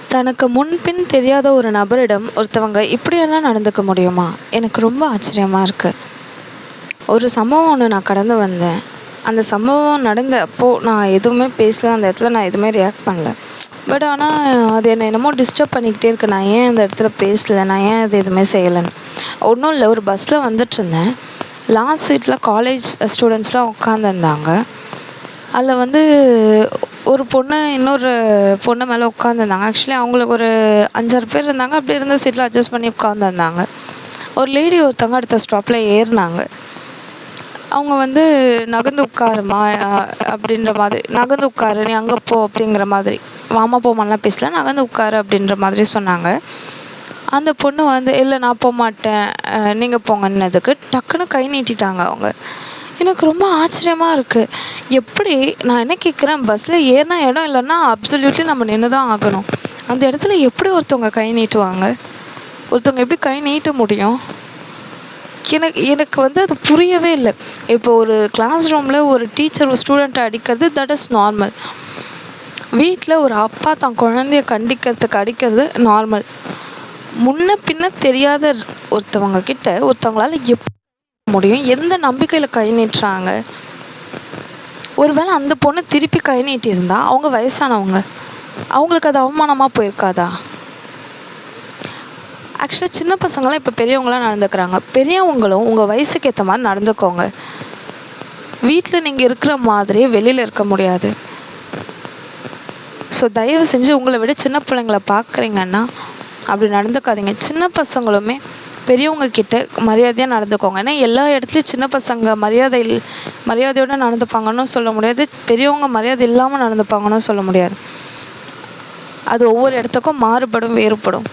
தனக்கு முன்பின் தெரியாத ஒரு நபரிடம் ஒருத்தவங்க இப்படியெல்லாம் நடந்துக்க முடியுமா? எனக்கு ரொம்ப ஆச்சரியமா இருக்கு. ஒரு சம்பவம் ஒண்ணு நான் கடந்து வந்தேன். அந்த சம்பவம் நடந்த அப்போ நான் எதுவுமே பேசல. அந்த இடத்துல நான் எதுவுமே ரியாக்ட் பண்ணல. ஆனா அது என்ன என்னமோ டிஸ்டர்ப் பண்ணிக்கிட்டே இருக்கு. நான் ஏன் அந்த இடத்துல பேசல? நான் ஏன் அது எதுவுமே செய்யலன்னு. ஒண்ணும் இல்ல. ஒரு பஸ்ல வந்துட்டுருந்தேன். லாஸ்ட் சீட்ல காலேஜ் ஸ்டூடண்ட்ஸ்லாம் உட்காந்துருந்தாங்க. அதில வந்து ஒரு பொண்ணு இன்னொரு பொண்ணு மேல உட்காந்துருந்தாங்க. ஆக்சுவலி அவங்களுக்கு ஒரு 5, 6 பேர் இருந்தாங்க. அப்படி இருந்த சீட்ல அட்ஜஸ்ட் பண்ணி உட்காந்துருந்தாங்க. ஒரு லேடி ஒருத்தவங்க அடுத்த ஸ்டாப்ல ஏறுனாங்க. அவங்க வந்து "நகர்ந்து உட்காருமா" அப்படின்ற மாதிரி. "நகர்ந்து உட்காரு. நீ அங்க போ" அப்படிங்கிற மாதிரி. வாம்மா போம்மான்லாம் பேசல. "நகர்ந்து உட்காரு" அப்படின்ற மாதிரி சொன்னாங்க. அந்த பொண்ணு வந்து "இல்ல நான் போமாட்டேன். நீங்க போங்கன்னதுக்கு" டக்குனு கை நீட்டிட்டாங்க அவங்க. எனக்கு ரொம்ப ஆச்சரியமா இருக்கு. எப்படி நான் என்ன கேட்குறேன், பஸ்ல ஏறுனா இடம் இல்லன்னா அப்சல்யூட்லி நம்ம நின்னு தான் ஆகணும். அந்த இடத்துல எப்படி ஒருத்தவங்க கை நீட்டுவாங்க? ஒருத்தவங்க எப்படி கை நீட்ட முடியும்? எனக்கு எனக்கு வந்து அது புரியவே இல்ல. இப்போ ஒரு கிளாஸ் ரூம்ல ஒரு டீச்சர் ஒரு ஸ்டூடண்ட்ட அடிக்கிறது தட் இஸ் நார்மல். வீட்ல ஒரு அப்பா தான் குழந்தைய கண்டிக்கிறதுக்கு அடிக்கிறது நார்மல். முன்ன பின்ன தெரியாத ஒருத்தவங்க கிட்ட ஒருத்தவங்களால முடியும்? எந்த நம்பிக்கையில கை நீட்டுறாங்க? ஒருவேளை அந்த பொண்ணு திருப்பி கை நீட்டியிருந்தா, அவங்க வயசானவங்க. அவங்களுக்கு அது அவமானமா போயிருக்காதா? ஆக்சுவலா சின்ன பசங்கலாம் இப்ப பெரியவங்களா நடந்துக்கிறாங்க. பெரியவங்களும் உங்க வயசுக்கு ஏத்த மாரி நடந்துக்கோங்க. வீட்ல நீங்க இருக்கிற மாதிரியே வெளியில இருக்க முடியாது. ஸோ தயவு செஞ்சு உங்கள விட சின்ன பிள்ளைங்கள பார்க்குறீங்கன்னா, அப்படி நடந்துக்காதீங்க. சின்ன பசங்களுமே பெரியவங்க கிட்ட மரியாதையா நடந்துக்கோங்க. ஏன்னா எல்லா இடத்துலயும் சின்ன பசங்க மரியாதையோட நடந்துப்பாங்கன்னும் சொல்ல முடியாது. பெரியவங்க மரியாதை இல்லாம நடந்துப்பாங்கன்னும் சொல்ல முடியாது. அது ஒவ்வொரு இடத்துக்கும் மாறுபடும், வேறுபடும்.